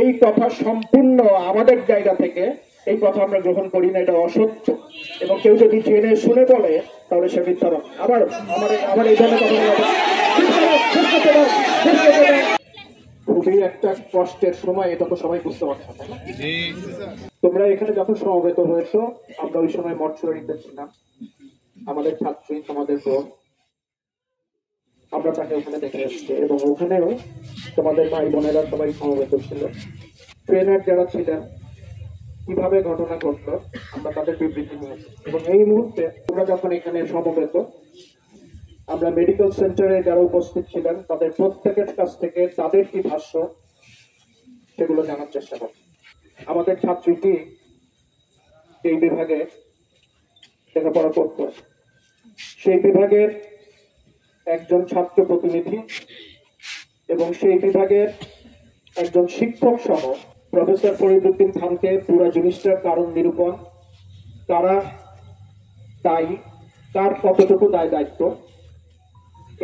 এই কথা সম্পূর্ণ আমাদের জায়গা থেকে এই কথা আমরা গ্রহণ করি না, এটা অসত্য। এবং কেউ যদি জেনে শুনে বলে তাহলে সে মিথ্যা। আবার আমার এই ধরনের কথা খুবই একটা কষ্টের সময়, এটা তো সবাই বুঝতে পারছো। তোমরা এখানে যখন সমবেত হয়েছো, আমরা ওই সময় মর্চুয়ারিতে ছিলাম, আমাদের ছাত্রী তোমাদের বোন, আমরা তাকে ওখানে দেখে এসেছি এবং ওখানেও তোমাদের ভাই বোনেরা সবাই সমবেত ছিল। ট্রেনার যারা ছিলেন, কিভাবে ঘটনা ঘটলো আমরা তাদের বিবৃতি নিয়েছি। এবং এই মুহূর্তে তোমরা যখন এখানে সমবেত, আমরা মেডিকেল সেন্টারে যারা উপস্থিত ছিলেন তাদের প্রত্যেকের কাছ থেকে তাদের কি ভাষ্য সেগুলো জানার চেষ্টা করছি। আমাদের ছাত্রীটি এই বিভাগে লেখাপড়া করত, সেই বিভাগের একজন ছাত্র প্রতিনিধি এবং সেই বিভাগের একজন শিক্ষক সহ প্রফেসর ফরিদউদ্দিন খানকে পুরো জিনিসটার কারণ নিরূপণ, কারা দায়ী, কার কতটুকু দায়িত্ব,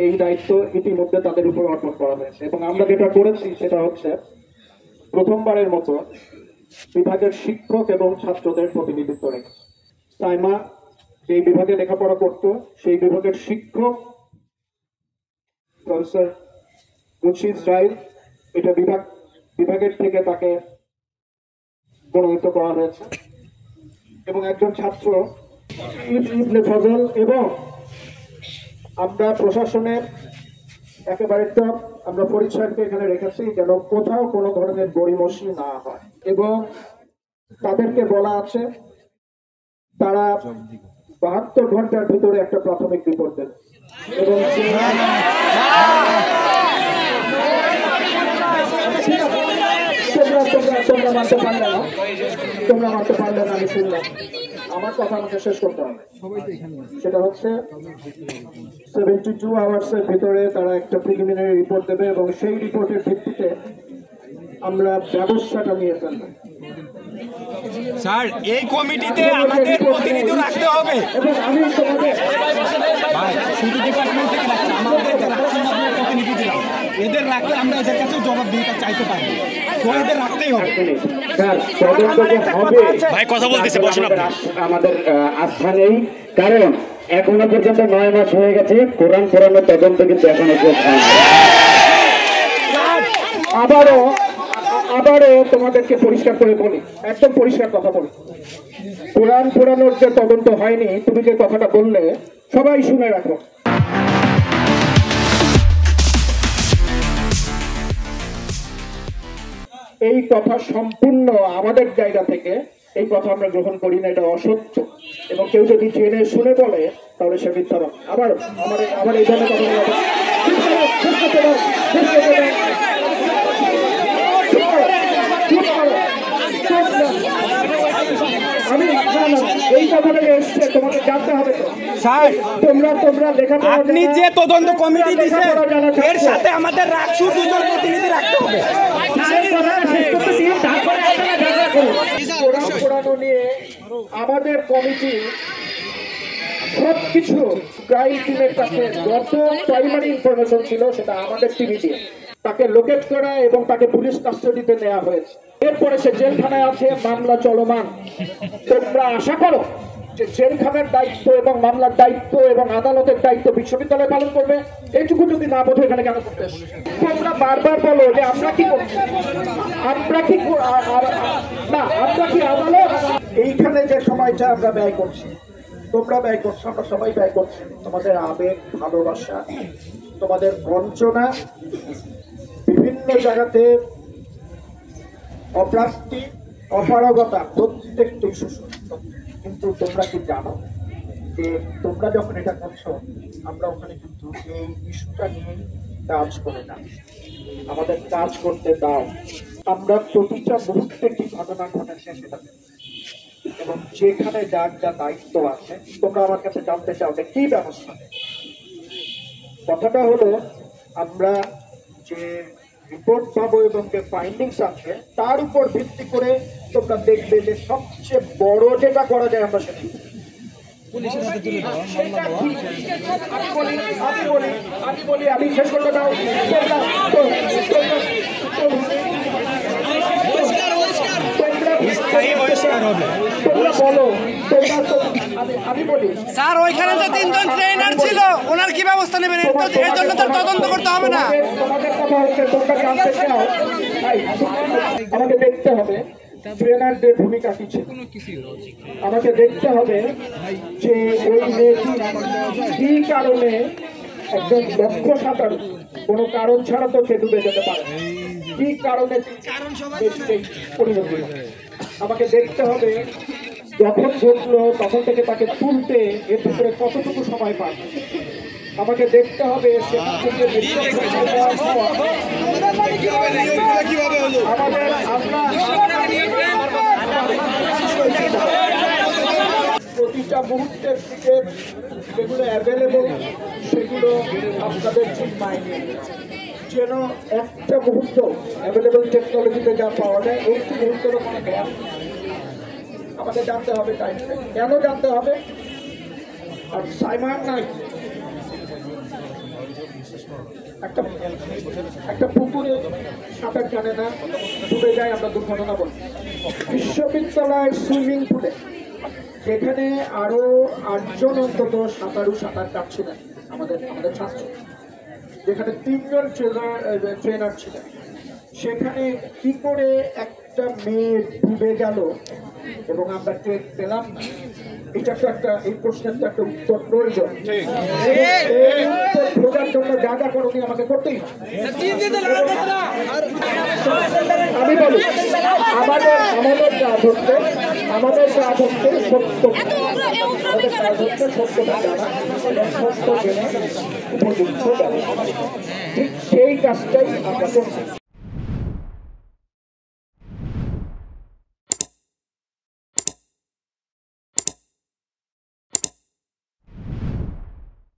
এই দায়িত্ব ইতিমধ্যে তাদের উপর অর্পণ করা হয়েছে। এবং আমরা যেটা করেছি সেটা হচ্ছে প্রথমবারের মতো বিভাগের শিক্ষক এবং ছাত্রদের প্রতিনিধিত্ব রেখেছে। সাইমা যেই বিভাগে লেখাপড়া করত সেই বিভাগের শিক্ষক প্রফেসর মুন্সি ইসরাইল, এটা বিভাগের থেকে তাকে মনোনীত করা হয়েছে। এবং একজন ছাত্র ইবনে ফজল। এবং আমরা প্রশাসনের একেবারে টপ আমরা ফরিদ সাহেবকে এখানে রেখেছি যেন কোথাও কোনো ধরনের গড়িমসি না হয়। এবং তাদেরকে বলা আছে তারা 72 ঘন্টার ভিতরে একটা প্রাথমিক রিপোর্ট দেন। এবং তোমরা মানতে পারলে না, আমি শুনলাম। আমার কথা আমাকে শেষ করতে হবে। সেটা হচ্ছে 72 আওয়ার্সের ভিতরে তারা একটা প্রিলিমিনারি রিপোর্ট দেবে এবং সেই রিপোর্টের ভিত্তিতে আমরা ব্যবস্থাটা নিয়ে ফেলবো। স্যার, এই কমিটিতে আমাদের প্রতিনিধি রাখতে হবে। এবং আমি তোমাদের শুধু ডিপার্টমেন্ট থেকে রাখছি, আমাদেরকে রাখছেন না, আপনার প্রতিনিধি দিলাম। এদের রাখলে আমরা এদের কাছে জবাবদিহিতা চাইতে পারবো, তো এদের রাখতেই হবে। ভাই কথা বলতেছে, বসুন আপনি। আমাদের আস্থা নেই, কারণ এখনো পর্যন্ত 9 মাস হয়ে গেছে, কোরআন কোরআনের তদন্ত কিন্তু এখনো আবারও তোমাদেরকে পরিষ্কার করে বলি, একদম পরিষ্কার কথা বলি, কোরআন কোরআনের যে তদন্ত হয়নি, তুমি যে কথাটা বললে সবাই শুনে রাখো। এই কথা সম্পূর্ণ আমাদের জায়গা থেকে এই কথা আমরা গ্রহণ করি না, এটা অসত্য। এবং কেউ যদি জেনে শুনে বলে তাহলে সে মিথ্যা। আবার আমার এই ধরনের কথা এই কথাটা এসছে, তোমাকে জানতে হবে। স্যার, তোমরা লেখাপড়া, আপনি যে তদন্ত কমিটি দিয়েছেন এর সাথে আমাদের রাখছু দুজন প্রতিনিধি রাখতে হবে। পড়ানো নিয়ে আমাদের কমিটি সবকিছু ক্রাইম টিমের কাছে যত প্রাইমারি ইনফরমেশন ছিল সেটা আমাদের টিভি দিয়ে তাকে লোকেট করা এবং তাকে পুলিশ কাস্টাডিতে নেওয়া হয়েছে। এরপরে সে জেলখানায় আছে, মামলা চলমান। তোমরা আশা করো যে জেলখানার দায়িত্ব এবং মামলার দায়িত্ব এবং আদালতের দায়িত্ব বিশ্ববিদ্যালয় পালন করবে? এইটুকু যদি না বোঝো এখানে কেন করতে? তোমরা বারবার বলো যে আমরা কি করছি, আমরা কি আদালত? এইখানে যে সময়টা আমরা ব্যয় করছি, তোমরা ব্যয় করছো, আমরা সবাই ব্যয় করছি, তোমাদের আবেগ, ভালোবাসা, তোমাদের বঞ্চনা, বিভিন্ন জায়গাতে অপ্রাপ্তি, অপারগতা, প্রত্যেকটি শোষণ। কিন্তু তোমরা কি জানো যে তোমরা যখন এটা করছো, আমরা ওখানে কিন্তু এই ইস্যুটা নিয়ে কাজ করে না, আমাদের কাজ করতে দাও। আমরা প্রতিটা মুহূর্তে কি ঘটনা ঘটেছে সেটা, এবং যেখানে যার যা দায়িত্ব আছে তোমরা আমার কাছে জানতে চাও যে কি ব্যবস্থা। কথাটা হলো আমরা যে রিপোর্ট পাবো এবং যে ফাইন্ডিংস আছে তার উপর ভিত্তি করে তোমরা দেখবে যে সবচেয়ে বড় যেটা করা যায় আমরা সেটা আমি শেষ করতে দাও। তোমরা বলো, আমি বলি স্যার ওইখানে যে 3 জন ট্রেনার ছিল ওনার কি ব্যবস্থা নেবেন? এর জন্য তো তদন্ত করতে হবে না। তোমাদের কথা হচ্ছে তোমরা জানতে চাও, আমাকে দেখতে হবে ট্রেনারদের ভূমিকা কি ছিল, আমাকে দেখতে হবে যে ওই মেয়েটি কি কারণে একজন দক্ষ সাঁতারু কোনো কারণ ছাড়া তো সে ডুবে যেতে পারে, কি কারণে পরিণত হলো। আমাকে দেখতে হবে যখন ঘটলো তখন থেকে তাকে তুলতে এর ভিতরে কতটুকু সময় পায়। আমাকে দেখতে হবে সেখান থেকে প্রতিটা মুহূর্তের টিকিট যেগুলো অ্যাভেলেবল সেগুলো আপনাদের জিম্মায় নিয়ে যেন একটা মুহূর্ত অ্যাভেলেবল টেকনোলজিতে যা পাওয়া যায় এই মুহূর্তেরও কোনো গ্যাপ আমাদের জানতে হবে। তাই কেন জানতে হবে? আর সাইমান নাই একটা পুকুরে সাঁতার জানে না, ডুবে যায়, আমরা দুর্ঘটনা বলি। বিশ্ববিদ্যালয়ের সুইমিং পুলে যেখানে আরো 8 জন অন্তত সাঁতারু সাঁতার কাটছিলেন আমাদের ছাত্র, যেখানে 3 জন ট্রেনার ছিলেন, সেখানে কি করে একটা মেয়ে ডুবে গেল এবং আমরা ট্রেন পেলাম না? এটা তো এই প্রশ্নের তো একটা উত্তর প্রয়োজন। এই উত্তর খোঁজার জন্য যা যা করণীয় আমাকে করতেই হবে। আমি বলি আমাদের কাজ হচ্ছে সত্য, আমাদের কাজ হচ্ছে সত্যটা জানা, সত্য জেনে উপযুক্ত ব্যবস্থা। ঠিক সেই কাজটাই আমরা করছি।